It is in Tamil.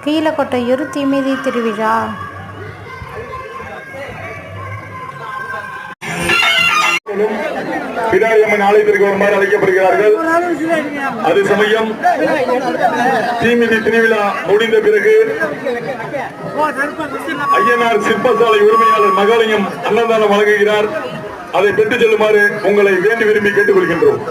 கீழக்கொட்டையூர் தீமிதி திருவிழா. பிடாரியம்மன் ஆலயத்திற்கு வருமாறு அழைக்கப்படுகிறார்கள். அது சமயம் தீமிதி திருவிழா முடிந்த பிறகு ஐயனார் சிற்பசாலை உரிமையாளர் மகாலிங்கம் அன்னதானம் வழங்குகிறார். அதை பெற்றுச் செல்லுமாறு உங்களை வேண்டி விரும்பி கேட்டுக் கொள்கின்றோம்.